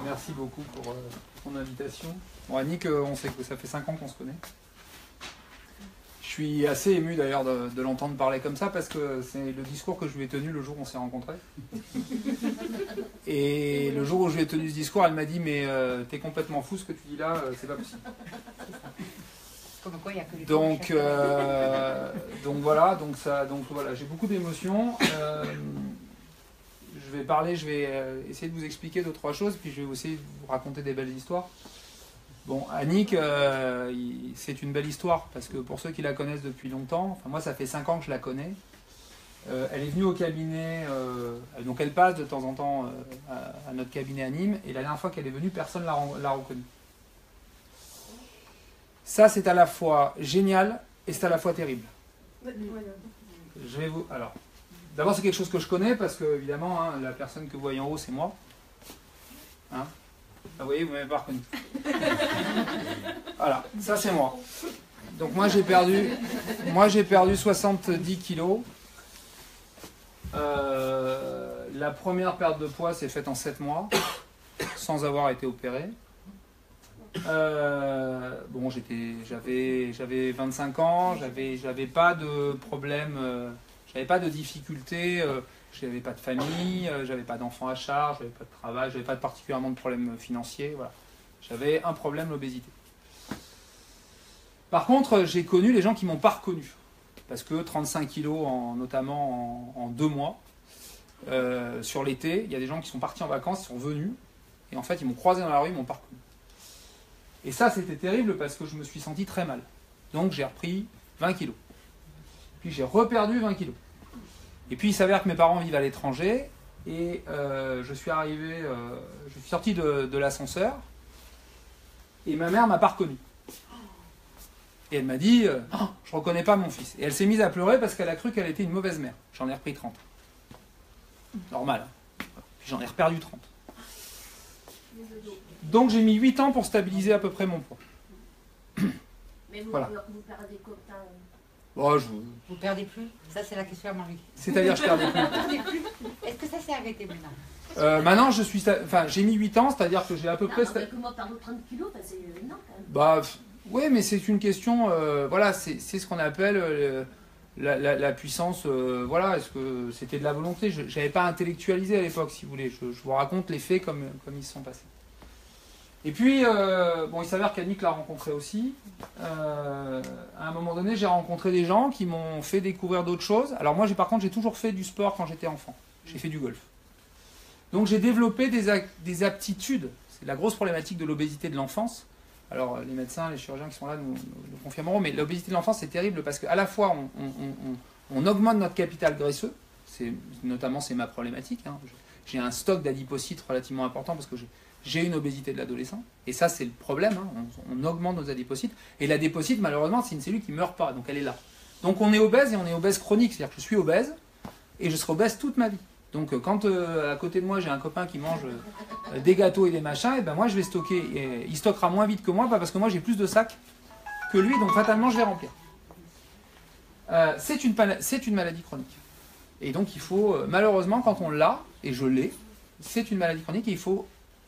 Merci beaucoup pour ton invitation. Bon, Annick, on sait que ça fait 5 ans qu'on se connaît. Je suis assez ému d'ailleurs de l'entendre parler comme ça parce que c'est le discours que je lui ai tenu le jour où on s'est rencontrés. Et le jour où je lui ai tenu ce discours, elle m'a dit mais t'es complètement fou ce que tu dis là, c'est pas possible. Comme quoi, il y a que les Donc voilà, j'ai beaucoup d'émotions. Je vais essayer de vous expliquer 2-3 choses, puis je vais aussi vous raconter des belles histoires. Bon, Annick, c'est une belle histoire, parce que pour ceux qui la connaissent depuis longtemps, enfin moi ça fait 5 ans que je la connais, elle est venue au cabinet, donc elle passe de temps en temps à notre cabinet à Nîmes, et la dernière fois qu'elle est venue, personne ne l'a reconnue. Ça c'est à la fois génial, et c'est à la fois terrible. Je vais vous... Alors, d'abord c'est quelque chose que je connais, parce que évidemment, hein, la personne que vous voyez en haut, c'est moi. Hein? Ah, vous voyez, vous ne m'avez pas reconnu. Voilà, ça c'est moi. Donc moi j'ai perdu 70 kilos. La première perte de poids s'est faite en 7 mois, sans avoir été opéré. Bon, j'avais 25 ans, j'avais pas de problème, j'avais pas de difficultés. J'avais pas de famille, j'avais pas d'enfants à charge, j'avais pas de travail, j'avais pas particulièrement de problèmes financiers. Voilà. J'avais un problème, l'obésité. Par contre, j'ai connu les gens qui m'ont pas reconnu. Parce que 35 kilos, notamment en 2 mois, sur l'été, il y a des gens qui sont partis en vacances, ils sont venus, et en fait, ils m'ont croisé dans la rue, ils m'ont pas reconnu. Et ça, c'était terrible parce que je me suis senti très mal. Donc, j'ai repris 20 kilos. Puis, j'ai reperdu 20 kilos. Et puis il s'avère que mes parents vivent à l'étranger et je suis sorti de l'ascenseur et ma mère m'a pas reconnu. Et elle m'a dit je reconnais pas mon fils. Et elle s'est mise à pleurer parce qu'elle a cru qu'elle était une mauvaise mère. J'en ai repris 30. Normal. Hein. Puis j'en ai reperdu 30. Donc j'ai mis 8 ans pour stabiliser à peu près mon poids. Mais vous, voilà. Vous perdez combien? Oh, Vous perdez plus? Ça, c'est la question à Marie. C'est-à-dire, je perdais plus. Vous perdez plus? Est-ce que ça s'est arrêté maintenant? Maintenant, j'ai mis 8 ans, c'est-à-dire que j'ai à peu près... Comment perdre 30 kilos, c'est énorme quand même. Bah, oui, mais c'est une question... voilà, c'est ce qu'on appelle la puissance... voilà, est-ce que c'était de la volonté? Je n'avais pas intellectualisé à l'époque, si vous voulez. Je vous raconte les faits comme ils se sont passés. Et puis, bon, il s'avère qu'Annick l'a rencontré aussi. À un moment donné, j'ai rencontré des gens qui m'ont fait découvrir d'autres choses. Alors moi, par contre, j'ai toujours fait du sport quand j'étais enfant. J'ai fait du golf. Donc j'ai développé des aptitudes. C'est la grosse problématique de l'obésité de l'enfance. Alors les médecins, les chirurgiens qui sont là nous confirmeront, mais l'obésité de l'enfance, c'est terrible parce qu'à la fois, on augmente notre capital graisseux. Notamment, c'est ma problématique. Hein. J'ai un stock d'adipocytes relativement important parce que j'ai une obésité de l'adolescent, et ça c'est le problème, hein. On augmente nos adipocytes, et l'adipocyte malheureusement c'est une cellule qui ne meurt pas, donc elle est là. Donc on est obèse, et on est obèse chronique, c'est-à-dire que je suis obèse, et je serai obèse toute ma vie. Donc quand à côté de moi j'ai un copain qui mange des gâteaux et des machins, et ben moi je vais stocker, et il stockera moins vite que moi, pas parce que moi j'ai plus de sacs que lui, donc fatalement je vais remplir. C'est une maladie chronique. Et donc il faut, malheureusement quand on l'a, et je l'ai, c'est une maladie chronique, et il faut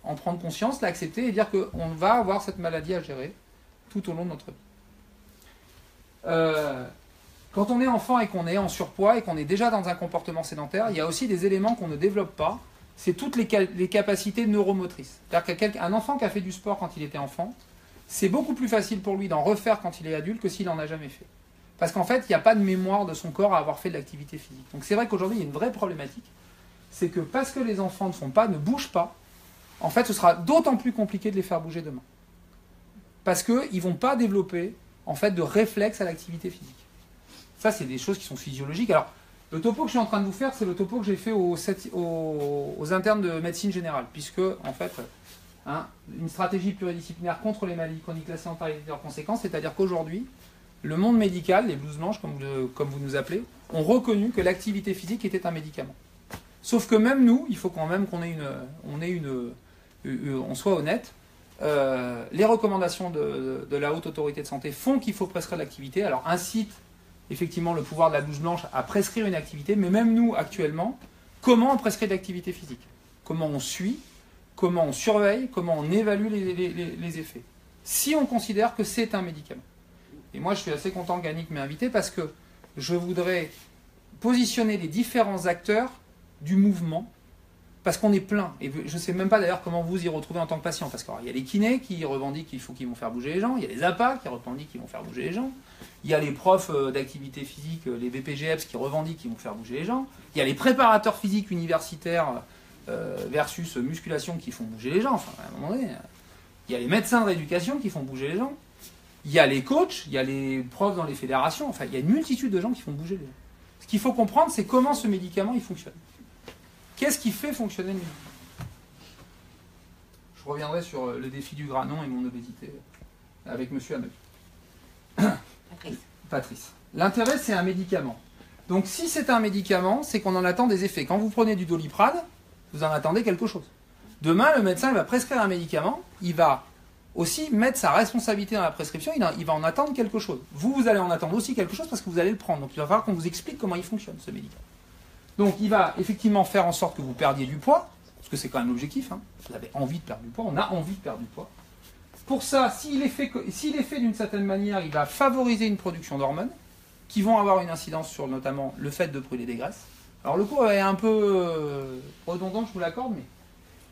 en prendre conscience, l'accepter et dire qu'on va avoir cette maladie à gérer tout au long de notre vie. Quand on est enfant et qu'on est en surpoids et qu'on est déjà dans un comportement sédentaire, il y a aussi des éléments qu'on ne développe pas, c'est toutes les capacités neuromotrices. C'est-à-dire qu'un enfant qui a fait du sport quand il était enfant, c'est beaucoup plus facile pour lui d'en refaire quand il est adulte que s'il n'en a jamais fait. Parce qu'en fait, il n'y a pas de mémoire de son corps à avoir fait de l'activité physique. Donc c'est vrai qu'aujourd'hui, il y a une vraie problématique, c'est que parce que les enfants ne bougent pas, en fait, ce sera d'autant plus compliqué de les faire bouger demain. Parce qu'ils ne vont pas développer, en fait, de réflexe à l'activité physique. Ça, c'est des choses qui sont physiologiques. Alors, le topo que je suis en train de vous faire, c'est le topo que j'ai fait aux internes de médecine générale. Puisque, en fait, une stratégie pluridisciplinaire contre les maladies chroniques, la sédentarité et leurs conséquences, c'est-à-dire qu'aujourd'hui, le monde médical, les blouses blanches, comme vous nous appelez, ont reconnu que l'activité physique était un médicament. Sauf que même nous, il faut quand même on soit honnête, les recommandations de la haute autorité de santé font qu'il faut prescrire de l'activité. Alors incite effectivement le pouvoir de la blouse blanche à prescrire une activité, mais même nous actuellement, comment on prescrit de l'activité physique? Comment on suit? comment on surveille, comment on évalue les effets. Si on considère que c'est un médicament. Et moi, je suis assez content qu'Annick m'ait invité parce que je voudrais positionner les différents acteurs du mouvement, parce qu'on est plein. Et je ne sais même pas d'ailleurs comment vous y retrouvez en tant que patient, parce qu'il y a les kinés qui revendiquent qu'ils vont faire bouger les gens, il y a les APA qui revendiquent qu'ils vont faire bouger les gens, il y a les profs d'activité physique, les BPGEPS qui revendiquent qu'ils vont faire bouger les gens, il y a les préparateurs physiques universitaires versus musculation qui font bouger les gens, enfin à un moment donné, il y a les médecins de rééducation qui font bouger les gens, il y a les coachs, il y a les profs dans les fédérations, enfin il y a une multitude de gens qui font bouger les gens. Ce qu'il faut comprendre, c'est comment ce médicament il fonctionne. Qu'est-ce qui fait fonctionner le médicament? Je reviendrai sur le défi du granon et mon obésité avec M. Hamel. Patrice. L'intérêt, c'est un médicament. Donc si c'est un médicament, c'est qu'on en attend des effets. Quand vous prenez du Doliprane, vous en attendez quelque chose. Demain, le médecin il va prescrire un médicament, il va aussi mettre sa responsabilité dans la prescription, il va en attendre quelque chose. Vous allez en attendre aussi quelque chose parce que vous allez le prendre. Donc il va falloir qu'on vous explique comment il fonctionne, ce médicament. Donc il va effectivement faire en sorte que vous perdiez du poids, parce que c'est quand même l'objectif, hein. Vous avez envie de perdre du poids, on a envie de perdre du poids. Pour ça, s'il est fait d'une certaine manière, il va favoriser une production d'hormones, qui vont avoir une incidence sur notamment le fait de brûler des graisses. Alors le cours est un peu redondant, je vous l'accorde, mais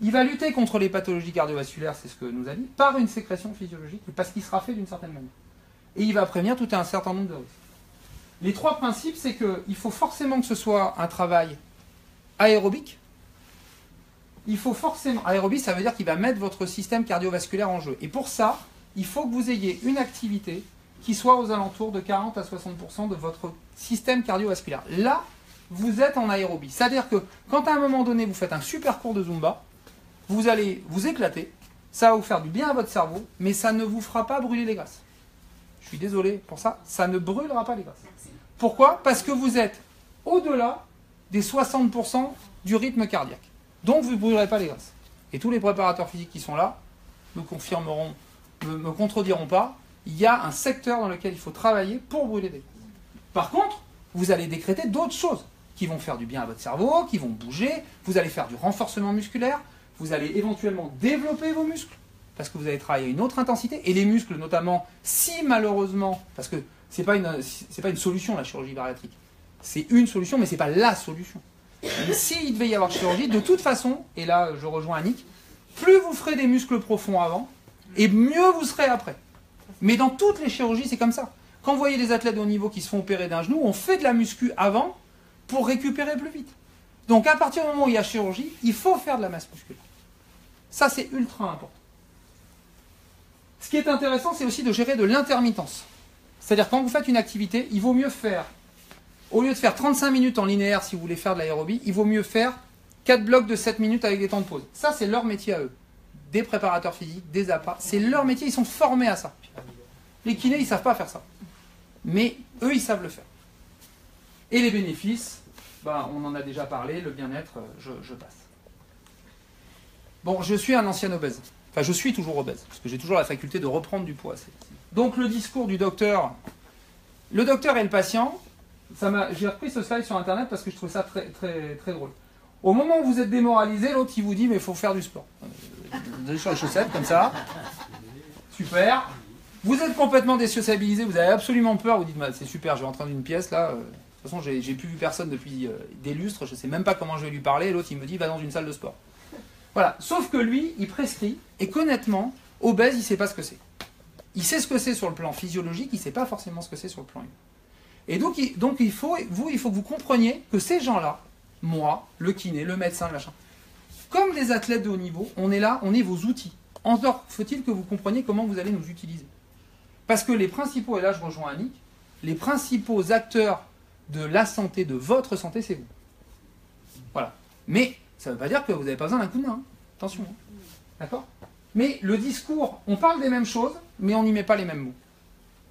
il va lutter contre les pathologies cardiovasculaires, c'est ce que nous a dit, par une sécrétion physiologique, parce qu'il sera fait d'une certaine manière. Et il va prévenir tout un certain nombre de risques. Les trois principes, c'est qu'il faut forcément que ce soit un travail aérobique. Il faut forcément... Aérobie, ça veut dire qu'il va mettre votre système cardiovasculaire en jeu. Et pour ça, il faut que vous ayez une activité qui soit aux alentours de 40 à 60% de votre système cardiovasculaire. Là, vous êtes en aérobie. C'est-à-dire que quand à un moment donné, vous faites un super cours de Zumba, vous allez vous éclater, ça va vous faire du bien à votre cerveau, mais ça ne vous fera pas brûler les graisses. Je suis désolé pour ça, ça ne brûlera pas les graisses. Pourquoi? Parce que vous êtes au-delà des 60% du rythme cardiaque. Donc vous ne brûlerez pas les graisses. Et tous les préparateurs physiques qui sont là me confirmeront, me contrediront pas, il y a un secteur dans lequel il faut travailler pour brûler des graisses. Par contre, vous allez décréter d'autres choses qui vont faire du bien à votre cerveau, qui vont bouger, vous allez faire du renforcement musculaire, vous allez éventuellement développer vos muscles, parce que vous allez travailler à une autre intensité, et les muscles notamment, si malheureusement, parce que c'est pas une solution la chirurgie bariatrique, c'est une solution, mais c'est pas la solution. Mais s'il devait y avoir chirurgie, de toute façon, et là je rejoins Annick, plus vous ferez des muscles profonds avant, et mieux vous serez après. Mais dans toutes les chirurgies, c'est comme ça. Quand vous voyez des athlètes de haut niveau qui se font opérer d'un genou, on fait de la muscu avant pour récupérer plus vite. Donc à partir du moment où il y a chirurgie, il faut faire de la masse musculaire. Ça, c'est ultra important. Ce qui est intéressant, c'est aussi de gérer de l'intermittence. C'est-à-dire quand vous faites une activité, il vaut mieux faire, au lieu de faire 35 minutes en linéaire si vous voulez faire de l'aérobie, il vaut mieux faire 4 blocs de 7 minutes avec des temps de pause. Ça, c'est leur métier à eux. Des préparateurs physiques, des APA, c'est leur métier, ils sont formés à ça. Les kinés, ils ne savent pas faire ça. Mais eux, ils savent le faire. Et les bénéfices, ben, on en a déjà parlé, le bien-être, je passe. Bon, je suis un ancien obèse. Enfin, je suis toujours obèse, parce que j'ai toujours la faculté de reprendre du poids. Donc le discours du docteur, le docteur et le patient, j'ai repris ce slide sur Internet parce que je trouve ça très, très, très drôle. Au moment où vous êtes démoralisé, l'autre il vous dit mais il faut faire du sport. Vous allez sur les chaussettes comme ça. Super. Vous êtes complètement désociabilisé, vous avez absolument peur, vous dites c'est super, je vais rentrer dans une pièce là. De toute façon, j'ai plus vu personne depuis des lustres, je ne sais même pas comment je vais lui parler, l'autre il me dit va dans une salle de sport. Voilà, sauf que lui, il prescrit, et qu'honnêtement, obèse, il ne sait pas ce que c'est. Il sait ce que c'est sur le plan physiologique, il ne sait pas forcément ce que c'est sur le plan humain. Et donc il faut que vous compreniez que ces gens-là, moi, le kiné, le médecin, le machin, comme les athlètes de haut niveau, on est là, on est vos outils. Encore faut-il que vous compreniez comment vous allez nous utiliser. Parce que les principaux, et là je rejoins Annick, les principaux acteurs de la santé, de votre santé, c'est vous. Voilà. Mais ça ne veut pas dire que vous n'avez pas besoin d'un coup de main. Hein. Attention. Hein. D'accord ? Mais le discours, on parle des mêmes choses, mais on n'y met pas les mêmes mots.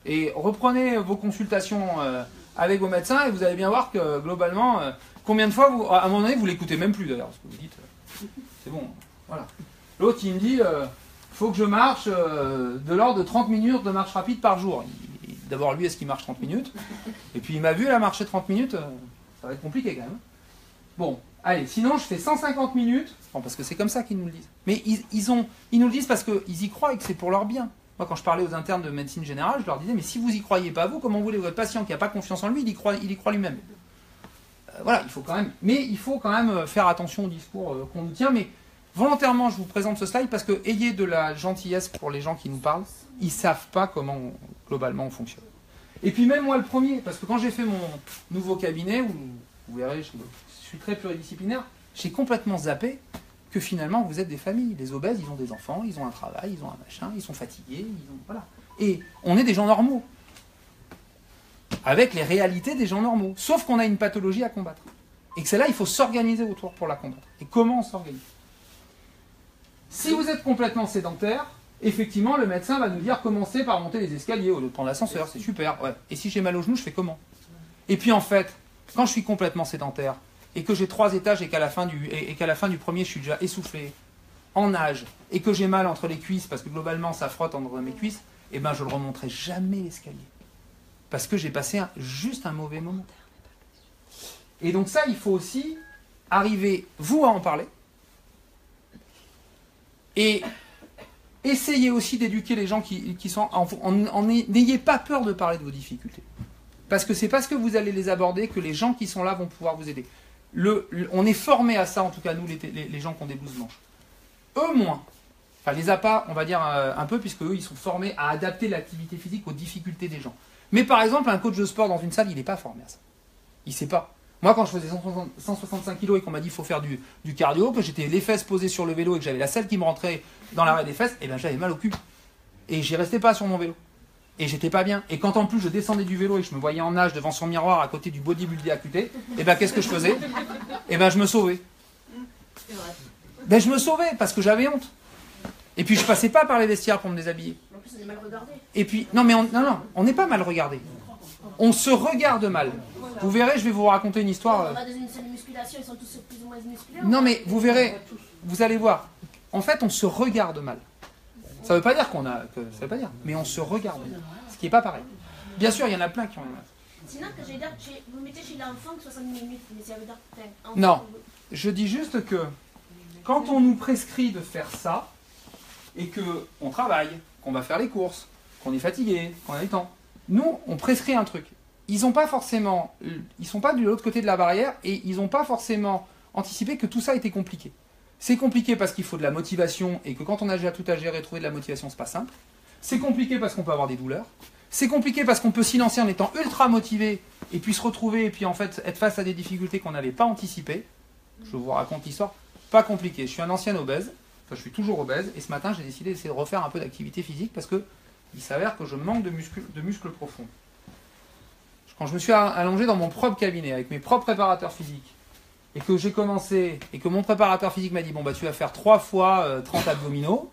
Et reprenez vos consultations avec vos médecins et vous allez bien voir que globalement, combien de fois, à un moment donné, vous l'écoutez même plus d'ailleurs. Parce que vous dites, c'est bon. Voilà. L'autre, il me dit, faut que je marche de l'ordre de 30 minutes de marche rapide par jour. D'abord, lui, est-ce qu'il marche 30 minutes ? Et puis, il m'a vu, là, marcher 30 minutes, ça va être compliqué quand même. Bon. allez, sinon je fais 150 minutes. Bon, parce que c'est comme ça qu'ils nous le disent. Mais ils nous le disent parce qu'ils y croient et que c'est pour leur bien. Moi, quand je parlais aux internes de médecine générale, je leur disais, mais si vous y croyez pas vous, comment voulez votre patient qui n'a pas confiance en lui, il y croit lui-même. Voilà, il faut quand même faire attention au discours qu'on nous tient. Mais volontairement, je vous présente ce slide parce que ayez de la gentillesse pour les gens qui nous parlent. Ils savent pas comment globalement on fonctionne. Et puis même moi le premier, parce que quand j'ai fait mon nouveau cabinet, où vous verrez, je suis très pluridisciplinaire, j'ai complètement zappé que finalement vous êtes des familles. Les obèses, ils ont des enfants, ils ont un travail, ils ont un machin, ils sont fatigués, voilà. Et on est des gens normaux, avec les réalités des gens normaux, sauf qu'on a une pathologie à combattre. Et que celle-là, il faut s'organiser autour pour la combattre. Et comment on s'organise? Si vous êtes complètement sédentaire, effectivement, le médecin va nous dire commencez par monter les escaliers au lieu de prendre l'ascenseur, c'est super. Ouais. Et si j'ai mal au genou, je fais comment? Et puis en fait, quand je suis complètement sédentaire, et que j'ai 3 étages et qu'à la fin du premier, je suis déjà essoufflé, en âge, et que j'ai mal entre les cuisses, parce que globalement, ça frotte entre mes cuisses, eh ben je ne remonterai jamais l'escalier. Parce que j'ai passé juste un mauvais moment. Et donc ça, il faut aussi arriver, vous, à en parler, et essayez aussi d'éduquer les gens qui sont... N'ayez pas peur de parler de vos difficultés. Parce que c'est parce que vous allez les aborder que les gens qui sont là vont pouvoir vous aider. On est formés à ça, en tout cas nous, les gens qui ont des blouses blanches. Eux, moins. Enfin, les APA, on va dire un peu, puisque eux, ils sont formés à adapter l'activité physique aux difficultés des gens. Mais par exemple, un coach de sport dans une salle, il n'est pas formé à ça. Il ne sait pas. Moi, quand je faisais 165 kg et qu'on m'a dit qu'il faut faire du cardio, que j'étais les fesses posées sur le vélo et que j'avais la selle qui me rentrait dans l'arrêt des fesses, et ben j'avais mal au cul. Et j'y restais pas sur mon vélo. Et j'étais pas bien. Et quand en plus je descendais du vélo et que je me voyais en nage devant son miroir à côté du bodybuildé AQT, et ben qu'est-ce que je faisais? Et ben je me sauvais. Ben je me sauvais parce que j'avais honte. Et puis je passais pas par les vestiaires pour me déshabiller. En plus, on est mal regardé. Et puis, non mais on n'est pas mal regardé. On se regarde mal. Vous verrez, je vais vous raconter une histoire. On va dans une salle de musculation, ils sont tous plus ou moins musclés. Non mais vous verrez, vous allez voir. En fait, on se regarde mal. Ça ne veut pas dire ça veut pas dire, mais on se regarde. Ce qui n'est pas pareil. Bien sûr, il y en a plein qui ont... Sinon, que j'allais dire, vous mettez chez l'enfant 60 minutes, mais ça veut dire... Non, je dis juste que quand on nous prescrit de faire ça, et qu'on travaille, qu'on va faire les courses, qu'on est fatigué, qu'on a le temps, nous, on prescrit un truc. Ils sont pas de l'autre côté de la barrière, et ils n'ont pas forcément anticipé que tout ça était compliqué. C'est compliqué parce qu'il faut de la motivation et que quand on a déjà tout à gérer, trouver de la motivation, c'est pas simple. C'est compliqué parce qu'on peut avoir des douleurs. C'est compliqué parce qu'on peut s'y lancer en étant ultra motivé et puis se retrouver et puis en fait être face à des difficultés qu'on n'avait pas anticipées. Je vous raconte l'histoire. Pas compliqué. Je suis un ancien obèse. Enfin, je suis toujours obèse et ce matin j'ai décidé d'essayer de refaire un peu d'activité physique parce que il s'avère que je manque de muscles profonds. Quand je me suis allongé dans mon propre cabinet avec mes propres préparateurs physiques et que j'ai commencé, et que mon préparateur physique m'a dit, bon bah tu vas faire 3 fois 30 abdominaux,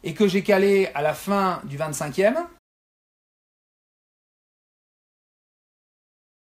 et que j'ai calé à la fin du 25e,